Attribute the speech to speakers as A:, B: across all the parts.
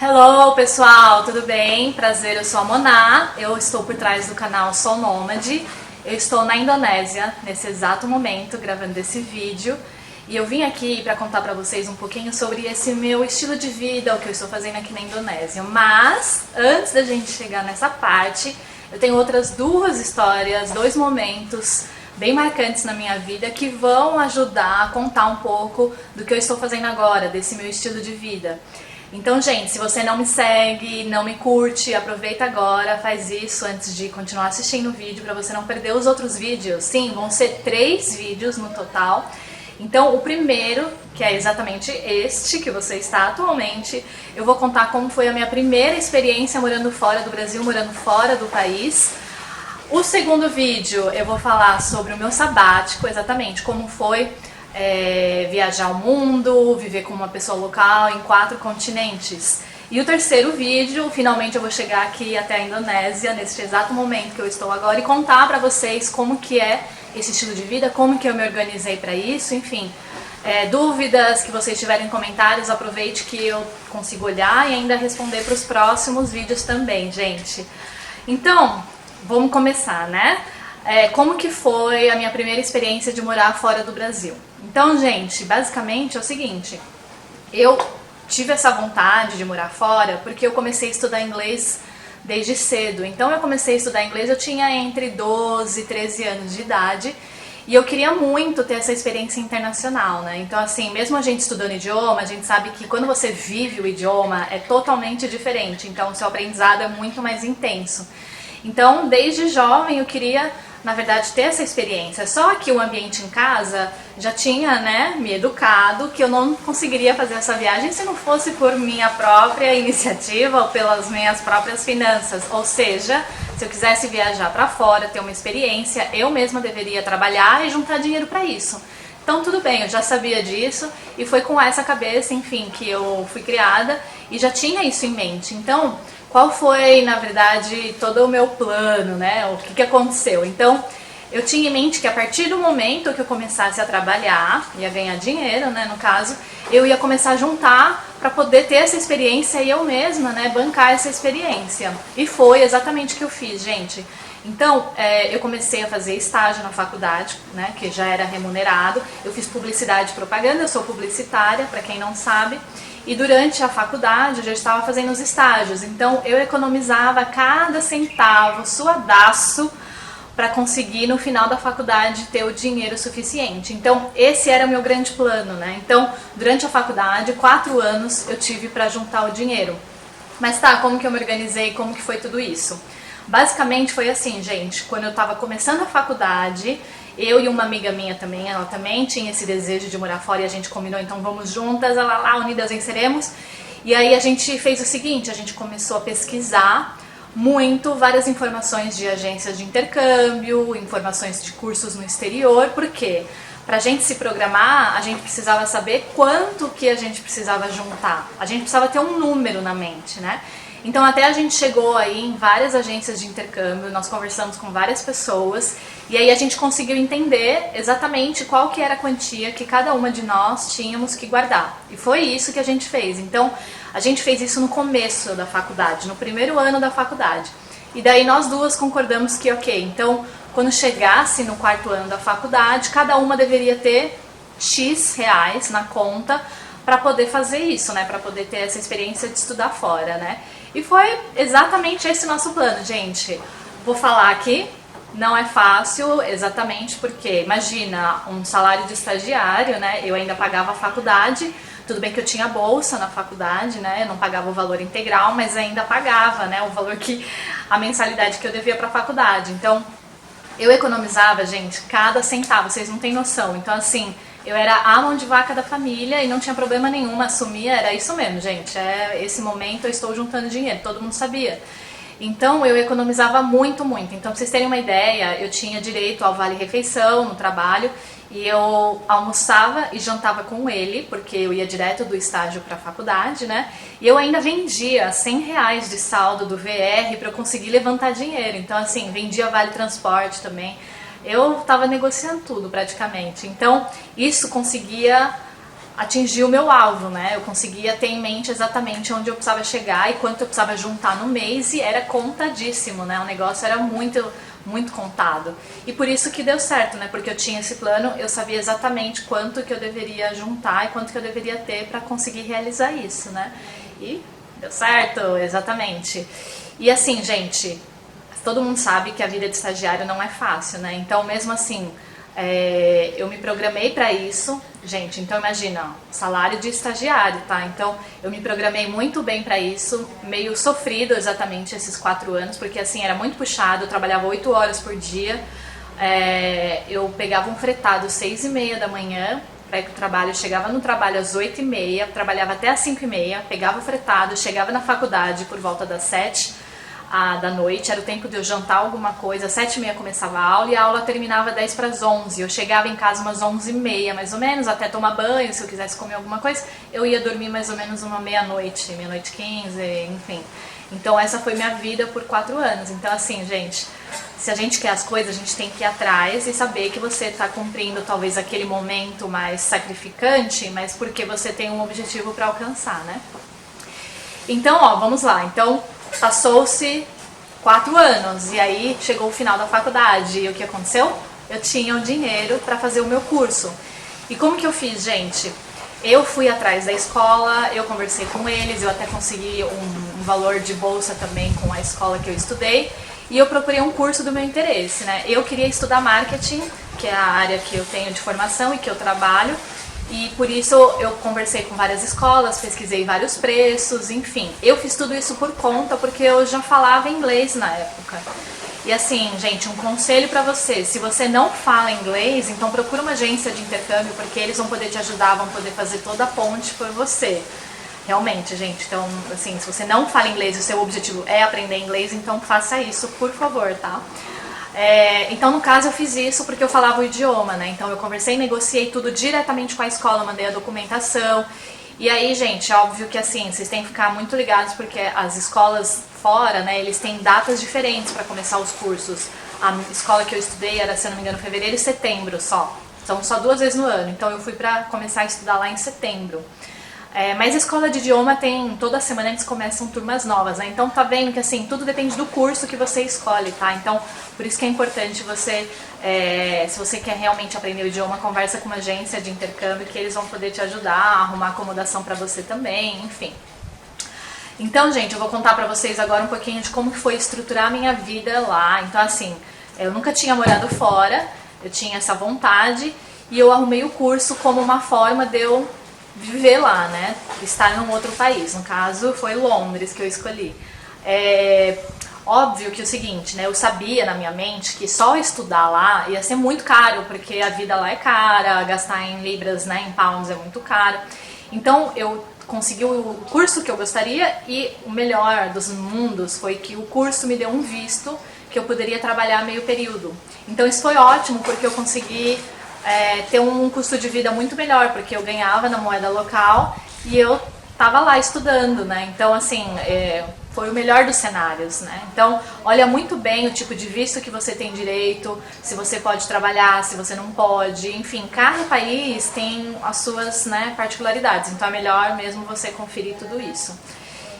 A: Hello pessoal, tudo bem? Prazer, eu sou a Moná, eu estou por trás do canal Sou Nômade. Eu estou na Indonésia nesse exato momento gravando esse vídeo e eu vim aqui para contar para vocês um pouquinho sobre esse meu estilo de vida, o que eu estou fazendo aqui na Indonésia. Mas antes da gente chegar nessa parte, eu tenho outras duas histórias, dois momentos bem marcantes na minha vida que vão ajudar a contar um pouco do que eu estou fazendo agora, desse meu estilo de vida. Então, gente, se você não me segue, não me curte, aproveita agora, faz isso antes de continuar assistindo o vídeo para você não perder os outros vídeos. Sim, vão ser 3 vídeos no total. Então, o primeiro, que é exatamente este que você está atualmente, eu vou contar como foi a minha primeira experiência morando fora do Brasil, morando fora do país. O segundo vídeo, eu vou falar sobre o meu sabático, exatamente como foi viajar o mundo, viver como uma pessoa local em 4 continentes. E o terceiro vídeo, finalmente eu vou chegar aqui até a Indonésia, nesse exato momento que eu estou agora, e contar pra vocês como que é esse estilo de vida, como que eu me organizei pra isso, enfim. Dúvidas que vocês tiverem, comentários, aproveite que eu consigo olhar e ainda responder para os próximos vídeos também, gente. Então, vamos começar, né? Como que foi a minha primeira experiência de morar fora do Brasil? Então, gente, basicamente é o seguinte, eu tive essa vontade de morar fora porque eu comecei a estudar inglês desde cedo. Então eu comecei a estudar inglês, eu tinha entre 12 e 13 anos de idade e eu queria muito ter essa experiência internacional, né? Então assim, mesmo a gente estudando idioma, a gente sabe que quando você vive o idioma é totalmente diferente, então o seu aprendizado é muito mais intenso. Então, desde jovem eu queria, na verdade, ter essa experiência. Só que o ambiente em casa já tinha, né, me educado que eu não conseguiria fazer essa viagem se não fosse por minha própria iniciativa ou pelas minhas próprias finanças. Ou seja, se eu quisesse viajar para fora, ter uma experiência, eu mesma deveria trabalhar e juntar dinheiro para isso. Então tudo bem, eu já sabia disso e foi com essa cabeça, enfim, que eu fui criada e já tinha isso em mente. Então, qual foi, na verdade, todo o meu plano, né? O que aconteceu? Então, eu tinha em mente que a partir do momento que eu começasse a trabalhar, ia ganhar dinheiro, né, no caso, eu ia começar a juntar para poder ter essa experiência e eu mesma, né, bancar essa experiência. E foi exatamente o que eu fiz, gente. Então, eu comecei a fazer estágio na faculdade, né, que já era remunerado. Eu fiz publicidade e propaganda, eu sou publicitária, para quem não sabe. E durante a faculdade eu já estava fazendo os estágios, então eu economizava cada centavo, suadaço, para conseguir no final da faculdade ter o dinheiro suficiente. Então esse era o meu grande plano, né? Então durante a faculdade, 4 anos eu tive para juntar o dinheiro. Mas tá, como que eu me organizei, como que foi tudo isso? Basicamente foi assim, gente, quando eu estava começando a faculdade, eu e uma amiga minha também, ela também tinha esse desejo de morar fora e a gente combinou, então vamos juntas, lá, unidas venceremos. E aí a gente fez o seguinte, a gente começou a pesquisar muito, várias informações de agências de intercâmbio, informações de cursos no exterior, por quê? Pra gente se programar, a gente precisava saber quanto que a gente precisava juntar, a gente precisava ter um número na mente, né? Então até a gente chegou aí em várias agências de intercâmbio, nós conversamos com várias pessoas e aí a gente conseguiu entender exatamente qual que era a quantia que cada uma de nós tínhamos que guardar. E foi isso que a gente fez. Então a gente fez isso no começo da faculdade, no primeiro ano da faculdade. E daí nós duas concordamos que ok, então quando chegasse no 4º ano da faculdade, cada uma deveria ter X reais na conta para poder fazer isso, né? Para poder ter essa experiência de estudar fora, né? E foi exatamente esse nosso plano, gente. Vou falar aqui, não é fácil, exatamente porque, imagina, um salário de estagiário, né? Eu ainda pagava a faculdade, tudo bem que eu tinha bolsa na faculdade, né? Eu não pagava o valor integral, mas ainda pagava, né? O valor que, a mensalidade que eu devia para a faculdade. Então, eu economizava, gente, cada centavo, vocês não têm noção. Então, assim, eu era a mão de vaca da família e não tinha problema nenhum, assumia, era isso mesmo, gente. Esse momento eu estou juntando dinheiro, todo mundo sabia. Então eu economizava muito, muito. Então pra vocês terem uma ideia, eu tinha direito ao vale-refeição no trabalho e eu almoçava e jantava com ele, porque eu ia direto do estágio para a faculdade, né? E eu ainda vendia 100 reais de saldo do VR para eu conseguir levantar dinheiro. Então assim, vendia vale-transporte também. Eu estava negociando tudo praticamente. Então isso conseguia atingir o meu alvo, né? Eu conseguia ter em mente exatamente onde eu precisava chegar e quanto eu precisava juntar no mês, e era contadíssimo, né? O negócio era muito contado. E por isso que deu certo, né? Porque eu tinha esse plano, eu sabia exatamente quanto que eu deveria juntar e quanto que eu deveria ter para conseguir realizar isso, né? E deu certo, exatamente. E assim, gente, todo mundo sabe que a vida de estagiário não é fácil, né? Então, mesmo assim, eu me programei para isso, gente. Então, imagina, salário de estagiário, tá? Então, eu me programei muito bem para isso, meio sofrido exatamente esses 4 anos, porque assim, era muito puxado, eu trabalhava 8 horas por dia, eu pegava um fretado 6h30 da manhã para ir pro trabalho, chegava no trabalho às 8h30, trabalhava até às 5h30, pegava o fretado, chegava na faculdade por volta das 7 da noite, era o tempo de eu jantar alguma coisa, às 7h30 começava a aula e a aula terminava 10 para as 11. Eu chegava em casa umas 11h30 mais ou menos, até tomar banho, se eu quisesse comer alguma coisa, eu ia dormir mais ou menos uma meia-noite, meia-noite 15, enfim. Então essa foi minha vida por 4 anos. Então assim, gente, se a gente quer as coisas, a gente tem que ir atrás e saber que você está cumprindo talvez aquele momento mais sacrificante, mas porque você tem um objetivo para alcançar, né? Então, ó, vamos lá. Então, passou-se 4 anos e aí chegou o final da faculdade. E o que aconteceu? Eu tinha o dinheiro para fazer o meu curso. E como que eu fiz, gente? Eu fui atrás da escola, eu conversei com eles, eu até consegui um valor de bolsa também com a escola que eu estudei. E eu procurei um curso do meu interesse, né? Eu queria estudar marketing, que é a área que eu tenho de formação e que eu trabalho. E por isso eu conversei com várias escolas, pesquisei vários preços, enfim. Eu fiz tudo isso por conta, porque eu já falava inglês na época. E assim, gente, um conselho pra você: se você não fala inglês, então procura uma agência de intercâmbio, porque eles vão poder te ajudar, vão poder fazer toda a ponte por você. Realmente, gente, então, assim, se você não fala inglês e o seu objetivo é aprender inglês, então faça isso, por favor, tá? Então, no caso, eu fiz isso porque eu falava o idioma, né? Então, eu conversei, negociei tudo diretamente com a escola, mandei a documentação. E aí, gente, óbvio que assim, vocês têm que ficar muito ligados, porque as escolas fora, né, eles têm datas diferentes para começar os cursos. A escola que eu estudei era, se eu não me engano, fevereiro e setembro só. São só 2 vezes no ano. Então, eu fui para começar a estudar lá em setembro. Mas a escola de idioma tem, toda semana eles começam turmas novas, né? Então tá vendo que assim, tudo depende do curso que você escolhe, tá? Então, por isso que é importante você, se você quer realmente aprender o idioma, conversa com uma agência de intercâmbio, que eles vão poder te ajudar a arrumar acomodação pra você também, enfim. Então, gente, eu vou contar pra vocês agora um pouquinho de como que foi estruturar a minha vida lá. Então, assim, eu nunca tinha morado fora, eu tinha essa vontade, e eu arrumei o curso como uma forma de eu viver lá, né? Estar num outro país. No caso, foi Londres que eu escolhi. Óbvio que é o seguinte, né? Eu sabia na minha mente que só estudar lá ia ser muito caro, porque a vida lá é cara, gastar em libras, né, em pounds é muito caro. Então, eu consegui o curso que eu gostaria, e o melhor dos mundos foi que o curso me deu um visto que eu poderia trabalhar meio período. Então, isso foi ótimo, porque eu consegui ter um custo de vida muito melhor, porque eu ganhava na moeda local e eu tava lá estudando, né? Então, assim, foi o melhor dos cenários, né? Então, olha muito bem o tipo de visto que você tem direito, se você pode trabalhar, se você não pode, enfim, cada país tem as suas, né, particularidades, então é melhor mesmo você conferir tudo isso.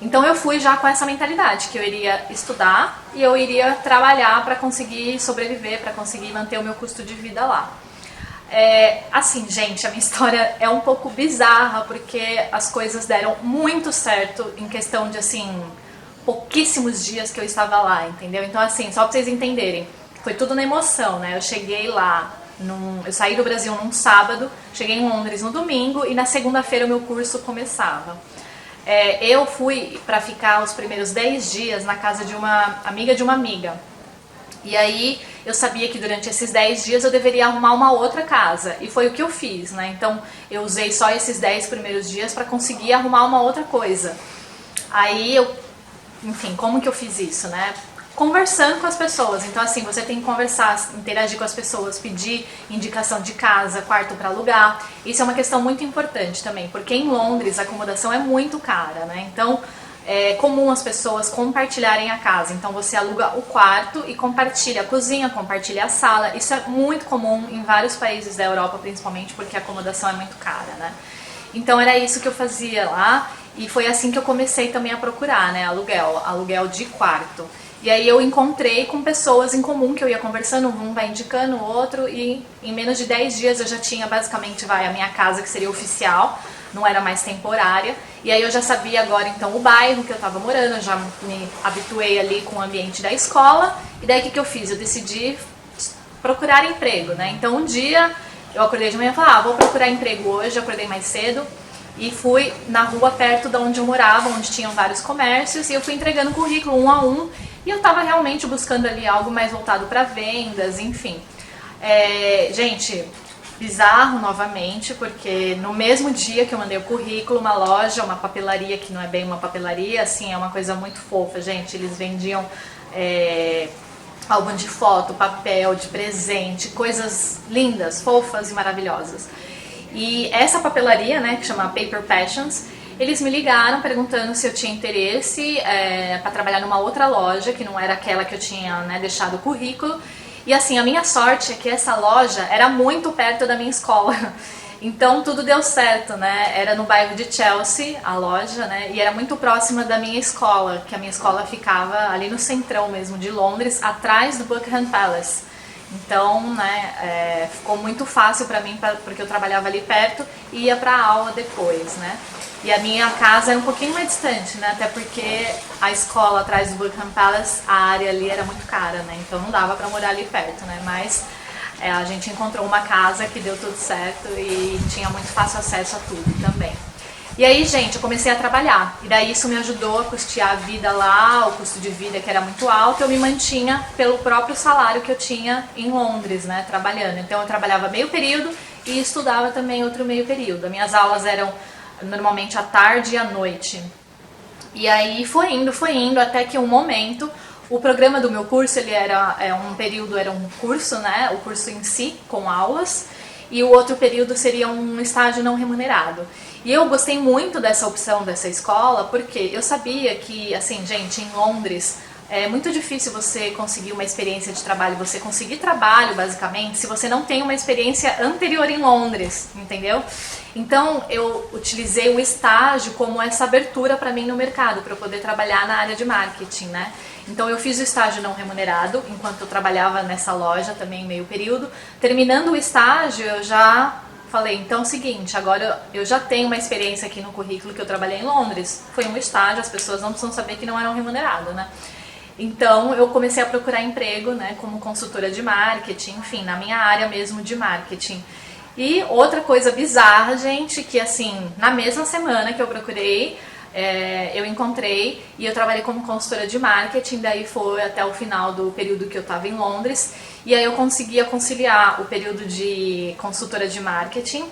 A: Então eu fui já com essa mentalidade, que eu iria estudar e eu iria trabalhar para conseguir sobreviver, para conseguir manter o meu custo de vida lá. Assim, gente, a minha história é um pouco bizarra, porque as coisas deram muito certo em questão de, assim, pouquíssimos dias que eu estava lá, entendeu? Então, assim, só pra vocês entenderem, foi tudo na emoção, né? Eu cheguei lá, eu saí do Brasil num sábado, cheguei em Londres no domingo e na segunda-feira o meu curso começava. Eu fui pra ficar os primeiros 10 dias na casa de uma amiga de uma amiga. E aí eu sabia que durante esses 10 dias eu deveria arrumar uma outra casa. E foi o que eu fiz, né? Então eu usei só esses 10 primeiros dias para conseguir arrumar uma outra coisa. Aí enfim, como que eu fiz isso, né? Conversando com as pessoas. Então assim, você tem que conversar, interagir com as pessoas, pedir indicação de casa, quarto para alugar. Isso é uma questão muito importante também, porque em Londres a acomodação é muito cara, né? Então é comum as pessoas compartilharem a casa. Então você aluga o quarto e compartilha a cozinha, compartilha a sala. Isso é muito comum em vários países da Europa, principalmente porque a acomodação é muito cara, né? Então era isso que eu fazia lá e foi assim que eu comecei também a procurar, né, aluguel de quarto. E aí eu encontrei com pessoas em comum que eu ia conversando, um vai indicando o outro e em menos de 10 dias eu já tinha basicamente a minha casa que seria oficial, não era mais temporária. E aí eu já sabia agora então o bairro que eu estava morando, eu já me habituei ali com o ambiente da escola. E daí o que eu fiz? Eu decidi procurar emprego, né? Então um dia eu acordei de manhã e falei, vou procurar emprego hoje, eu acordei mais cedo e fui na rua perto de onde eu morava, onde tinham vários comércios, e eu fui entregando currículo um a um, e eu tava realmente buscando ali algo mais voltado para vendas, enfim. Gente, bizarro novamente, porque no mesmo dia que eu mandei o currículo, uma loja, uma papelaria, que não é bem uma papelaria, assim, é uma coisa muito fofa, gente, eles vendiam álbum de foto, papel, de presente, coisas lindas, fofas e maravilhosas. E essa papelaria, né, que chama Paper Passions, eles me ligaram perguntando se eu tinha interesse para trabalhar numa outra loja, que não era aquela que eu tinha, né, deixado o currículo. E assim, a minha sorte é que essa loja era muito perto da minha escola. Então tudo deu certo, né? Era no bairro de Chelsea, a loja, né? E era muito próxima da minha escola, que a minha escola ficava ali no centrão mesmo de Londres, atrás do Buckingham Palace. Então, né, ficou muito fácil para mim, porque eu trabalhava ali perto e ia para aula depois, né? E a minha casa era um pouquinho mais distante, né? Até porque a escola atrás do Buckingham Palace, a área ali era muito cara, né? Então não dava para morar ali perto, né? Mas a gente encontrou uma casa que deu tudo certo e tinha muito fácil acesso a tudo também. E aí, gente, eu comecei a trabalhar. E daí isso me ajudou a custear a vida lá, o custo de vida que era muito alto. Eu me mantinha pelo próprio salário que eu tinha em Londres, né, trabalhando. Então eu trabalhava meio período e estudava também outro meio período. As minhas aulas eram normalmente à tarde e à noite. E aí foi indo, até que um momento, o programa do meu curso, ele era um curso, né, o curso em si, com aulas, e o outro período seria um estágio não remunerado. E eu gostei muito dessa opção dessa escola, porque eu sabia que, assim, gente, em Londres é muito difícil você conseguir uma experiência de trabalho, você conseguir trabalho, basicamente, se você não tem uma experiência anterior em Londres, entendeu? Então eu utilizei o estágio como essa abertura para mim no mercado, para eu poder trabalhar na área de marketing, né? Então eu fiz o estágio não remunerado, enquanto eu trabalhava nessa loja também meio período. Terminando o estágio, eu já falei, então é o seguinte, agora eu já tenho uma experiência aqui no currículo que eu trabalhei em Londres. Foi um estágio, as pessoas não precisam saber que não era um remunerado, né? Então eu comecei a procurar emprego, né, como consultora de marketing, enfim, na minha área mesmo de marketing. E outra coisa bizarra, gente, que assim, na mesma semana que eu procurei, eu encontrei e eu trabalhei como consultora de marketing, daí foi até o final do período que eu estava em Londres, e aí eu conseguia conciliar o período de consultora de marketing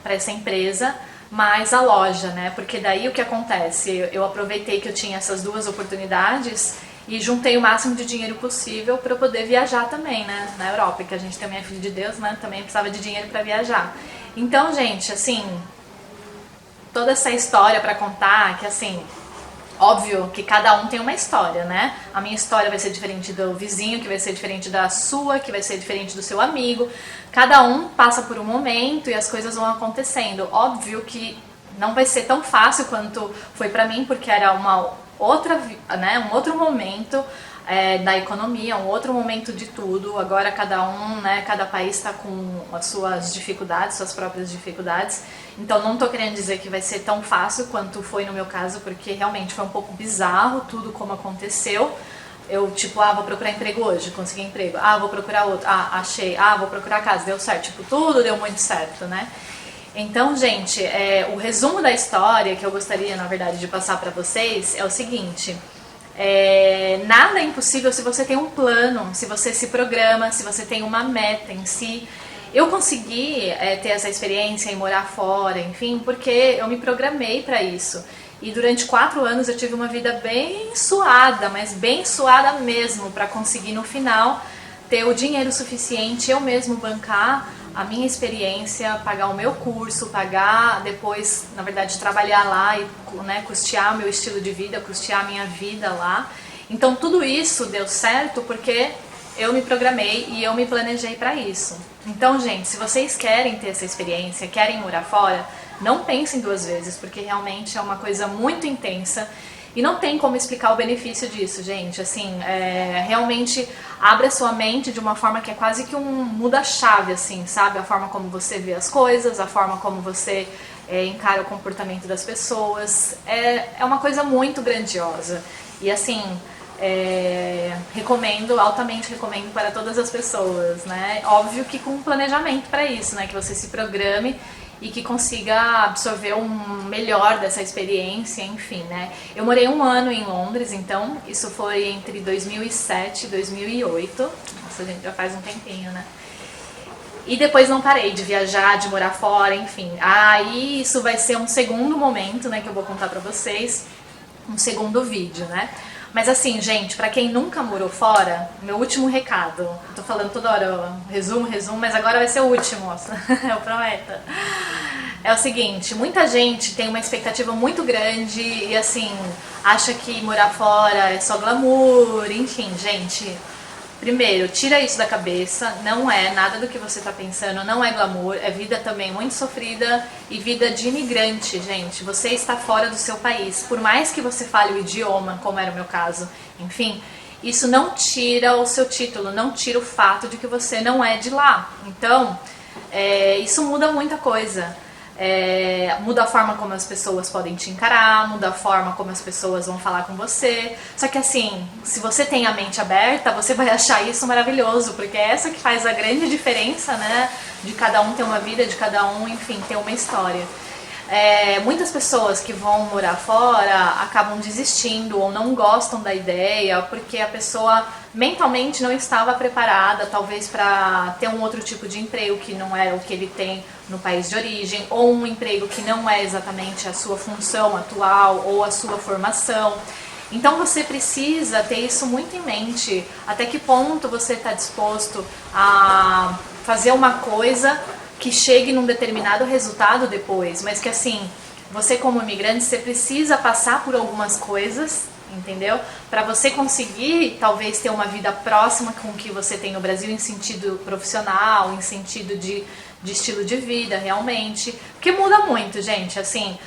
A: para essa empresa, mais a loja, né? Porque daí o que acontece? Eu aproveitei que eu tinha essas duas oportunidades e juntei o máximo de dinheiro possível para eu poder viajar também, né, na Europa, que a gente também é filho de Deus, né, também precisava de dinheiro para viajar. Então, gente, assim, toda essa história para contar, que assim, óbvio que cada um tem uma história, né? A minha história vai ser diferente do vizinho, que vai ser diferente da sua, que vai ser diferente do seu amigo. Cada um passa por um momento e as coisas vão acontecendo. Óbvio que não vai ser tão fácil quanto foi para mim, porque era um outro momento da economia, um outro momento de tudo. Agora cada um, né, cada país está com as suas dificuldades, suas próprias dificuldades. Então não estou querendo dizer que vai ser tão fácil quanto foi no meu caso, porque realmente foi um pouco bizarro tudo como aconteceu. Eu, tipo, vou procurar emprego hoje, consegui emprego. Vou procurar outro. Achei. Vou procurar casa, deu certo. Tipo, tudo deu muito certo, né? Então, gente, o resumo da história que eu gostaria, na verdade, de passar para vocês é o seguinte: nada é impossível se você tem um plano, se você se programa, se você tem uma meta em si. Eu consegui ter essa experiência em morar fora, enfim, porque eu me programei para isso. E durante 4 anos eu tive uma vida bem suada, mas bem suada mesmo, para conseguir no final ter o dinheiro suficiente, eu mesmo bancar a minha experiência, pagar o meu curso, pagar depois, na verdade, trabalhar lá e, né, custear o meu estilo de vida, custear a minha vida lá. Então tudo isso deu certo porque eu me programei e eu me planejei para isso. Então, gente, se vocês querem ter essa experiência, querem morar fora, não pensem duas vezes, porque realmente é uma coisa muito intensa. E não tem como explicar o benefício disso, gente. Assim, realmente abre a sua mente de uma forma que é quase que um muda-chave, assim, sabe? A forma como você vê as coisas, a forma como você encara o comportamento das pessoas. É uma coisa muito grandiosa. E assim, recomendo, altamente recomendo para todas as pessoas, né? Óbvio que com um planejamento para isso, né? Que você se programe e que consiga absorver um melhor dessa experiência, enfim, né? Eu morei 1 ano em Londres, então isso foi entre 2007 e 2008. Nossa, gente, já faz um tempinho, né? E depois não parei de viajar, de morar fora, enfim. Aí isso vai ser um segundo momento, né, que eu vou contar pra vocês, um segundo vídeo, né? Mas assim, gente, pra quem nunca morou fora, meu último recado, eu tô falando toda hora, resumo, mas agora vai ser o último, eu prometo. É o seguinte, muita gente tem uma expectativa muito grande e assim, acha que morar fora é só glamour, enfim, gente. Primeiro, tira isso da cabeça, não é nada do que você tá pensando, não é glamour, é vida também muito sofrida e vida de imigrante, gente. Você está fora do seu país, por mais que você fale o idioma, como era o meu caso, enfim, isso não tira o seu título, não tira o fato de que você não é de lá. Então, isso muda muita coisa. Muda a forma como as pessoas podem te encarar, muda a forma como as pessoas vão falar com você. Só que assim, se você tem a mente aberta, você vai achar isso maravilhoso, porque é essa que faz a grande diferença, né? De cada um ter uma vida, de cada um, enfim, ter uma história. Muitas pessoas que vão morar fora acabam desistindo ou não gostam da ideia porque a pessoa mentalmente não estava preparada, talvez para ter um outro tipo de emprego que não era o que ele tem no país de origem, ou um emprego que não é exatamente a sua função atual ou a sua formação. Então você precisa ter isso muito em mente, até que ponto você está disposto a fazer uma coisa que chegue num determinado resultado depois, mas que assim, você como imigrante, você precisa passar por algumas coisas, entendeu? Para você conseguir talvez ter uma vida próxima com o que você tem no Brasil em sentido profissional, em sentido de estilo de vida, realmente. Porque muda muito, gente, assim,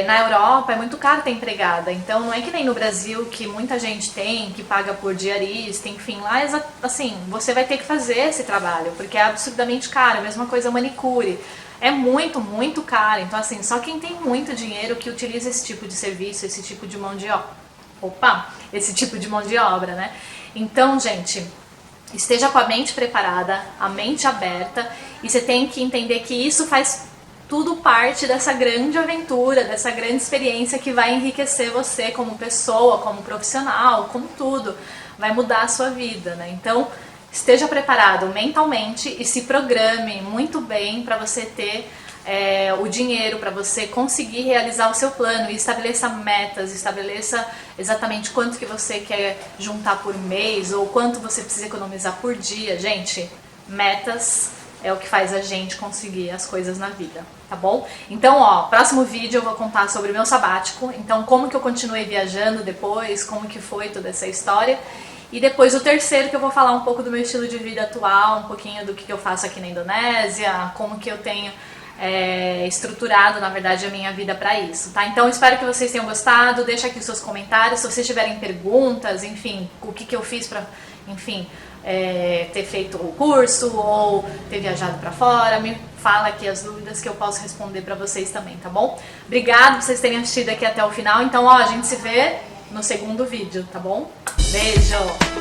A: na Europa é muito caro ter empregada, então não é que nem no Brasil que muita gente tem, que paga por diarista, enfim, lá, assim, você vai ter que fazer esse trabalho, porque é absurdamente caro, a mesma coisa manicure. É muito, muito caro, então assim, só quem tem muito dinheiro que utiliza esse tipo de serviço, esse tipo de mão de obra. Esse tipo de mão de obra, né? Então, gente, esteja com a mente preparada, a mente aberta, e você tem que entender que isso faz tudo parte dessa grande aventura, dessa grande experiência que vai enriquecer você como pessoa, como profissional, como tudo. Vai mudar a sua vida, né? Então, esteja preparado mentalmente e se programe muito bem para você ter o dinheiro, para você conseguir realizar o seu plano, e estabeleça metas, estabeleça exatamente quanto que você quer juntar por mês ou quanto você precisa economizar por dia. Gente, metas é o que faz a gente conseguir as coisas na vida, tá bom? Então, próximo vídeo eu vou contar sobre o meu sabático, então como que eu continuei viajando depois, como que foi toda essa história. E depois o terceiro, que eu vou falar um pouco do meu estilo de vida atual, um pouquinho do que eu faço aqui na Indonésia, como que eu tenho estruturado, na verdade, a minha vida para isso, tá? Então espero que vocês tenham gostado, deixa aqui os seus comentários, se vocês tiverem perguntas, enfim, o que eu fiz para, enfim, ter feito o curso ou ter viajado para fora, me fala aqui as dúvidas que eu posso responder para vocês também, tá bom? Obrigado por vocês terem assistido aqui até o final, então a gente se vê no segundo vídeo, tá bom? Beijo!